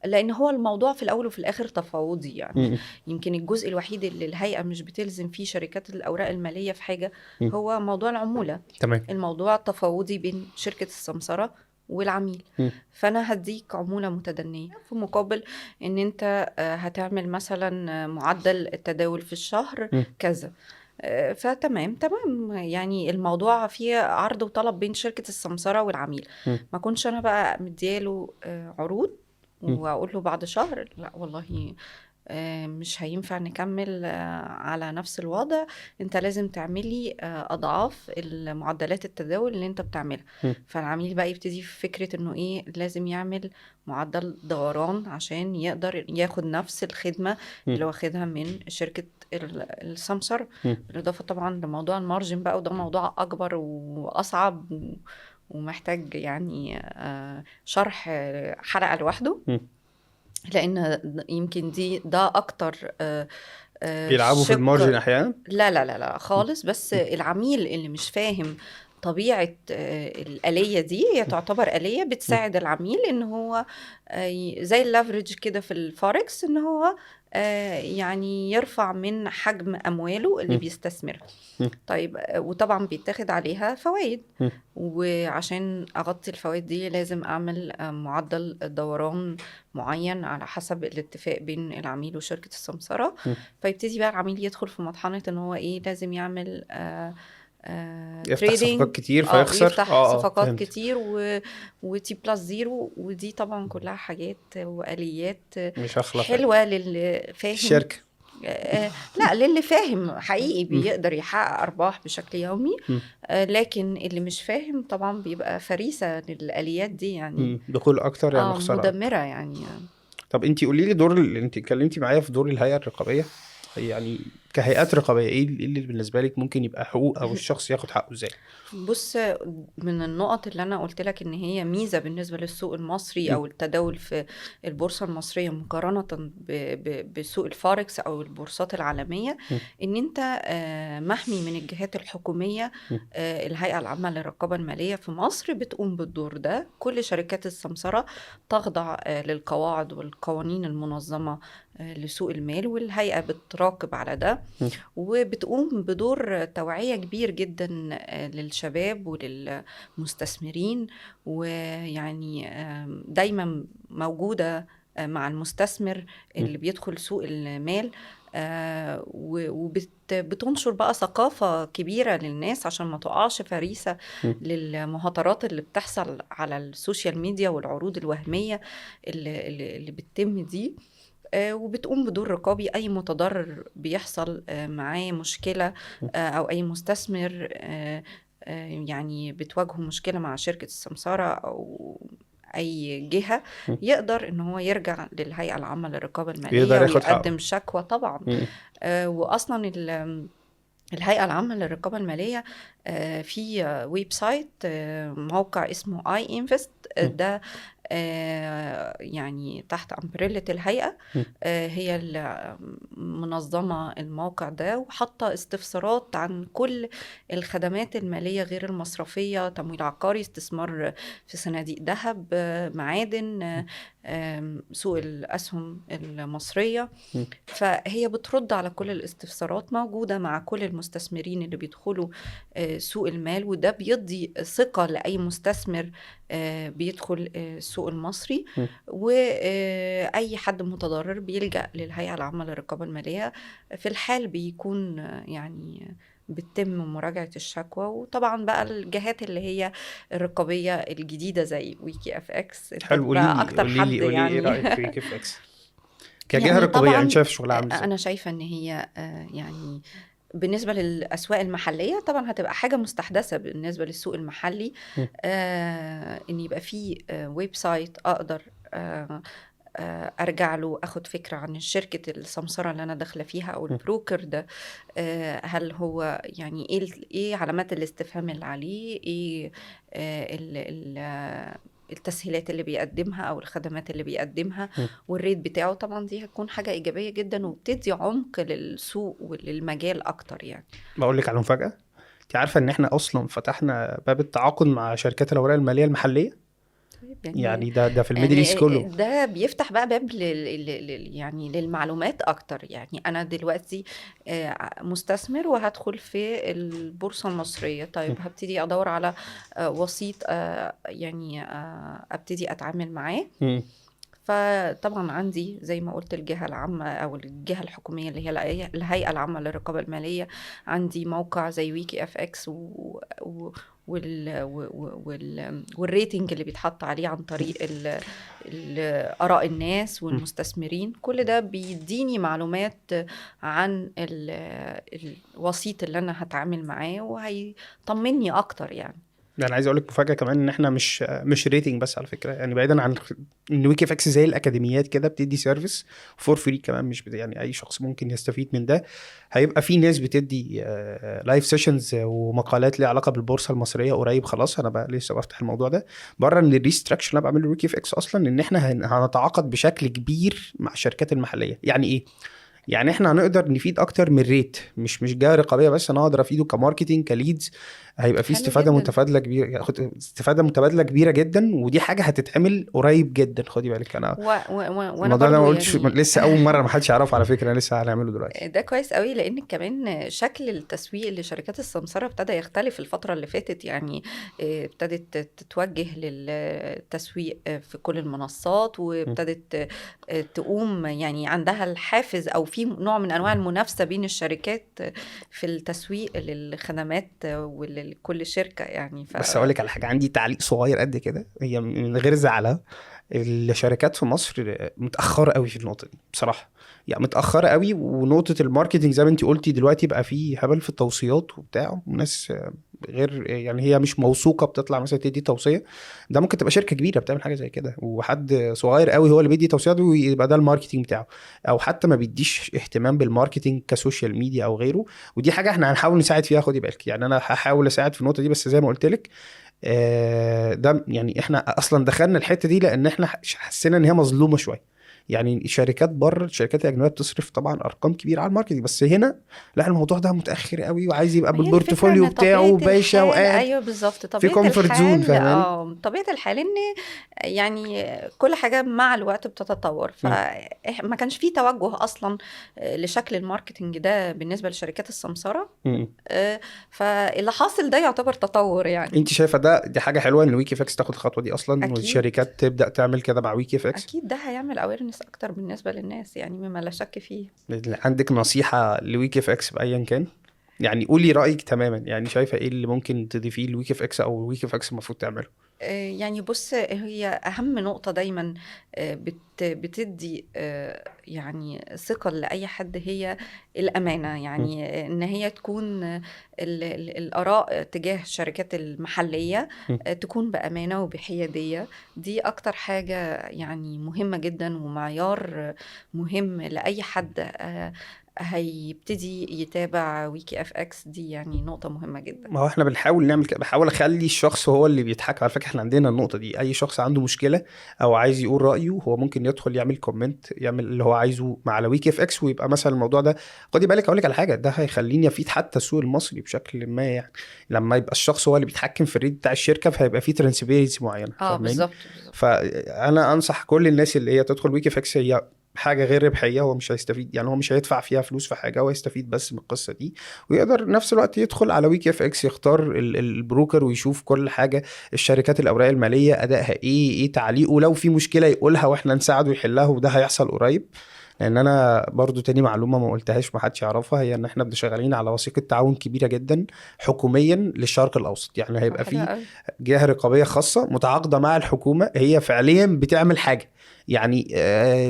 لان هو الموضوع في الاول وفي الاخر تفاوضي يعني. م. يمكن الجزء الوحيد اللي الهيئة مش بتلزم فيه شركات الاوراق المالية في حاجة م. هو موضوع العمولة. تمام. الموضوع تفاوضي بين شركة السمسرة والعميل. م. فانا هديك عمولة متدنية في مقابل ان انت هتعمل مثلا معدل التداول في الشهر م. كذا. فتمام يعني الموضوع فيه عرض وطلب بين شركة السمسرة والعميل. م. ما كنش انا بقى مدياله عروض م. واقول له بعد شهر لا والله مش هينفع نكمل على نفس الوضع، انت لازم تعملي اضعاف المعدلات التداول اللي انت بتعملها. م. فالعميل بقى يبتدي في فكرة انه ايه، لازم يعمل معدل دوران عشان يقدر ياخد نفس الخدمة م. اللي واخدها من شركة السمسار. م. بالإضافة طبعا لموضوع المارجن بقى، وده موضوع أكبر وأصعب ومحتاج يعني شرح حلقة لوحده، م. لأن يمكن ده أكتر بيلعبوا في المارجن شق. احيانا. لا لا لا لا م. خالص، بس م. العميل اللي مش فاهم طبيعة الآلية دي هي تعتبر آلية بتساعد العميل إن هو زي اللافريج كده في الفوركس، إن هو يعني يرفع من حجم أمواله اللي بيستثمرها. طيب وطبعا بيتاخد عليها فوائد، وعشان أغطي الفوائد دي لازم أعمل معدل دوران معين على حسب الاتفاق بين العميل وشركة السمسرة. فيبتدي بقى العميل يدخل في مرحلة إن هو إيه، لازم يعمل يفتح صفقات تريدينج، كتير فيخسر. يفتح صفقات فهمت. كتير وتي بلس زيرو، ودي طبعا كلها حاجات وآليات مش أخلاقية حلوة للي فاهم. الشركة. لا، للي فاهم حقيقي بيقدر يحقق أرباح بشكل يومي. لكن اللي مش فاهم طبعا بيبقى فريسة للآليات دي يعني. دخول أكتر يعني خسارة مدمرة يعني. طب انتي قولي لي دور اللي انتي اتكلمتي معايا في دور الهيئة الرقابية، يعني كهيئات رقابية ايه اللي بالنسبة لك ممكن يبقى حقوق او الشخص ياخد حقه ازاي؟ بص، من النقط اللي انا قلت لك ان هي ميزة بالنسبة للسوق المصري او التداول في البورصة المصرية مقارنة بسوق الفاركس او البورصات العالمية، ان انت محمي من الجهات الحكومية. الهيئة العامة للرقابة المالية في مصر بتقوم بالدور ده. كل شركات السمسرة تخضع للقواعد والقوانين المنظمة لسوق المال، والهيئة بتراقب على ده وبتقوم بدور توعية كبير جدا للشباب وللمستثمرين. ويعني دايما موجودة مع المستثمر اللي بيدخل سوق المال، وبتنشر بقى ثقافة كبيرة للناس عشان ما تقعش فريسة للمهاترات اللي بتحصل على السوشيال ميديا والعروض الوهمية اللي بتتم دي. وبتقوم بدور رقابي. أي متضرر بيحصل معاه مشكلة أو أي مستثمر يعني بتواجهه مشكلة مع شركة السمسارة أو أي جهة، يقدر إن هو يرجع للهيئة العامة للرقابة المالية ويقدم شكوى طبعا. وأصلا الهيئة العامة للرقابة المالية في ويب سايت، موقع اسمه اي انفست، ده يعني تحت أمبريلة الهيئة. هي المنظمة الموقع ده، وحاطة استفسارات عن كل الخدمات المالية غير المصرفية، تمويل عقاري، استثمار في صناديق ذهب، معادن، سوق الأسهم المصرية. فهي بترد على كل الاستفسارات، موجودة مع كل المستثمرين اللي بيدخلوا سوق المال، وده بيدي ثقة لأي مستثمر بيدخل السوق المصري. وأي حد متضرر بيلجأ للهيئة العامة للرقابة المالية. في الحال بيكون يعني بتتم مراجعة الشكوى. وطبعا بقى الجهات اللي هي الرقابية الجديدة زي ويكي اف اكس، حلو. بقى أكتر حد يعني. ايه رأيك في ويكي اف اكس كجهة يعني رقابية؟ طبعا انت شايف شغلها عامل ازاي؟ أنا شايفة إن هي يعني بالنسبة للأسواق المحلية طبعا هتبقى حاجة مستحدثة بالنسبة للسوق المحلي. إن يبقى فيه ويب سايت أقدر أرجع له، أخد فكرة عن شركة السمسرة اللي أنا داخلة فيها أو البروكر ده. هل هو يعني إيه علامات الاستفهام اللي عليه، إيه التسهيلات اللي بيقدمها أو الخدمات اللي بيقدمها، والريت بتاعه. طبعا دي هتكون حاجة إيجابية جدا وبتدي عمق للسوق وللمجال أكتر يعني. بقول لك على مفاجأة، انت عارفة ان احنا اصلا فتحنا باب التعاقد مع شركات الأوراق المالية المحلية؟ يعني ده في الميدل ايست كله. ده بيفتح بقى باب يعني للمعلومات اكتر. يعني انا دلوقتي مستثمر وهدخل في البورصة المصرية. طيب هبتدي ادور على وسيط يعني ابتدي اتعامل معاه. فطبعا عندي زي ما قلت الجهة العامة أو الجهة الحكومية اللي هي الهيئة العامة للرقابة المالية. عندي موقع زي ويكي اف اكس والريتنج اللي بيتحط عليه عن طريق آراء الناس والمستثمرين. كل ده بيديني معلومات عن الوسيط اللي أنا هتعامل معاه وهيطمني أكتر يعني. ده انا عايز اقول لك مفاجاه كمان، ان احنا مش ريتنج بس على فكره، يعني بعيدا عن ان ويكي اف اكس زي الاكاديميات كده بتدي سيرفيس فور فري كمان، مش يعني اي شخص ممكن يستفيد من ده. هيبقى في ناس بتدي لايف سيشنز ومقالات ليها علاقه بالبورصه المصريه قريب. خلاص انا بقى لسه بفتح الموضوع ده بره من الريستراكشن اللي انا بعمله ويكي اف اكس اصلا، ان احنا هنتعاقد بشكل كبير مع الشركات المحليه. يعني ايه؟ يعني احنا هنقدر نفيد اكتر من ريت، مش جهه رقابيه بس، انا اقدر افيده كماركتينج كليدز. هيبقى في حلو استفاده جدا. متبادله كبيره، استفاده متبادله كبيره جدا، ودي حاجه هتتعمل قريب جدا. خدي بالك انا وانا الموضوع ده ما برضو قلتش يعني لسه، اول مره، ما حدش يعرفه على فكره، لسه هنعمله دلوقتي. ده كويس قوي، لان كمان شكل التسويق لشركات السمسرة ابتدى يختلف الفترة اللي فاتت. يعني ابتدت تتوجه للتسويق في كل المنصات، م. وابتدت تقوم يعني عندها الحافز، او في نوع من انواع المنافسة بين الشركات في التسويق للخدمات ولكل شركة يعني. بس اقول لك على حاجه، عندي تعليق صغير قد كده، هي من غير زعلها. الشركات في مصر متاخره قوي في النقطه دي بصراحه، يعني متاخره قوي. ونقطه الماركتنج زي ما انت قلتي دلوقتي، بقى فيه هبل في التوصيات وبتاع، وناس غير يعني هي مش موثوقه بتطلع مثلا تدي توصيه. ده ممكن تبقى شركه كبيره بتعمل حاجه زي كده، وحد صغير قوي هو اللي بيدي توصيات ويبقى ده الماركتنج بتاعه، او حتى ما بيديش اهتمام بالماركتنج كسوشيال ميديا او غيره. ودي حاجه احنا هنحاول نساعد فيها، خدي بالك. يعني انا هحاول اساعد في النقطه دي، بس زي ما قلت لك ده يعني احنا اصلا دخلنا الحته دي لان احنا حسينا ان هي مظلومه شويه. يعني شركات بره، الشركات الاجنبيه بتصرف طبعا ارقام كبيره على الماركتنج، بس هنا لا، الموضوع ده متاخر قوي، وعايز يبقى ما هي الفكرة بالبورتفوليو ان طبيعة بتاعه باشا، الحال، وقاعد ايوه بالظبط، في طبيعة كومفورت زون، الحال فاهماني؟ طبيعة الحال ان يعني كل حاجة مع الوقت بتتطور. فما كانش فيه توجه اصلا لشكل الماركتينج ده بالنسبة لشركات السمسرة. فاللي حاصل ده يعتبر تطور يعني. انت شايفه دي حاجه حلوه ان ويكي فاكس تاخد الخطوه دي اصلا، اكيد، والشركات تبدا تعمل كده مع ويكي فاكس؟ اكيد ده هيعمل اويرنس اكتر بالنسبة للناس يعني، مما لا شك فيه. عندك نصيحه لويكي فاكس بايا كان؟ يعني قولي رايك تماما، يعني شايفه ايه اللي ممكن تضيفيه لويكي فاكس، او ويكي فاكس المفروض تعمله؟ يعني بص، هي أهم نقطة دايما بتدي يعني ثقة لأي حد، هي الأمانة. م. يعني إن هي تكون الآراء تجاه الشركات المحلية م. تكون بأمانة وبحيادية. دي أكتر حاجة يعني مهمة جدا، ومعيار مهم لأي حد هيبتدي يتابع ويكي اف اكس. دي يعني نقطة مهمة جدا. ما هو احنا بنحاول نعمل كده، بحاول اخلي الشخص هو اللي بيتحكم. على فكره احنا عندنا النقطه دي، اي شخص عنده مشكله او عايز يقول رايه، هو ممكن يدخل يعمل كومنت، يعمل اللي هو عايزه مع على ويكي اف اكس، ويبقى مثلا الموضوع ده. خدي بالك اقول لك على حاجه، ده هيخليني افيد حتى السوق المصري بشكل ما. يعني لما يبقى الشخص هو اللي بيتحكم في الريت بتاع الشركه، فهيبقى فيه ترانسبيرنسي معينه، فاهماني؟ بالظبط بالظبط. فانا انصح كل الناس اللي هي تدخل ويكي اف اكس، هي حاجه غير ربحيه، هو مش هيستفيد، يعني هو مش هيدفع فيها فلوس في حاجه، هو هيستفيد بس من القصه دي. ويقدر نفس الوقت يدخل على ويكي اف اكس، يختار البروكر، ويشوف كل حاجه، الشركات الاوراق الماليه ادائها ايه تعليقه، لو في مشكله يقولها واحنا نساعده يحلها، وده هيحصل قريب. لان انا برضو تاني معلومه ما قلتهاش، ما حدش يعرفها، هي ان احنا شغالين على وثيقه تعاون كبيره جدا حكوميا للشرق الاوسط. يعني هيبقى حلو في قوي. جهه رقابيه خاصه متعاقده مع الحكومه، هي فعليا بتعمل حاجه. يعني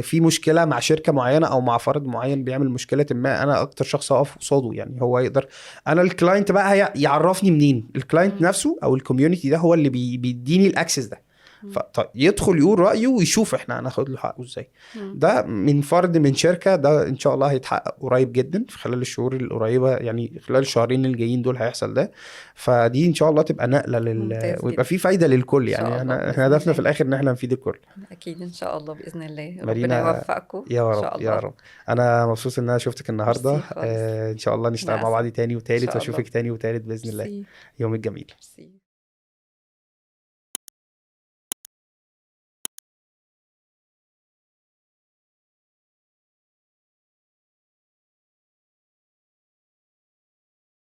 في مشكله مع شركه معينه او مع فرد معين بيعمل مشكله ما، انا اكتر شخص اقف قصاده. يعني هو يقدر، انا الكلاينت بقى يعرفني منين؟ الكلاينت مم. نفسه او الكوميونتي ده هو اللي بيديني الاكسس ده. مم. فيدخل يقول رايه ويشوف احنا هناخد له حقه ازاي. مم. ده من فرد من شركه، ده ان شاء الله هيتحقق قريب جدا في خلال الشهور القريبه، يعني خلال الشهرين الجايين دول هيحصل ده. فدي ان شاء الله تبقى نقله ممتاز ويبقى جدا. في فايده للكل. ان شاء يعني الله احنا بإذن هدفنا في الله. الاخر ان احنا نفيد الكل. اكيد ان شاء الله بإذن الله، ربنا مارينا، يوفقكم يا ان رب شاء يا الله. رب. انا مبسوط ان انا شفتك النهارده، ميرسي خالص. ان شاء الله نشتغل انا مع بعض اسعد تاني ان وتالت، شاء واشوفك الله. تاني وتالت باذن الله. ميرسي. يومك جميل. ميرسي.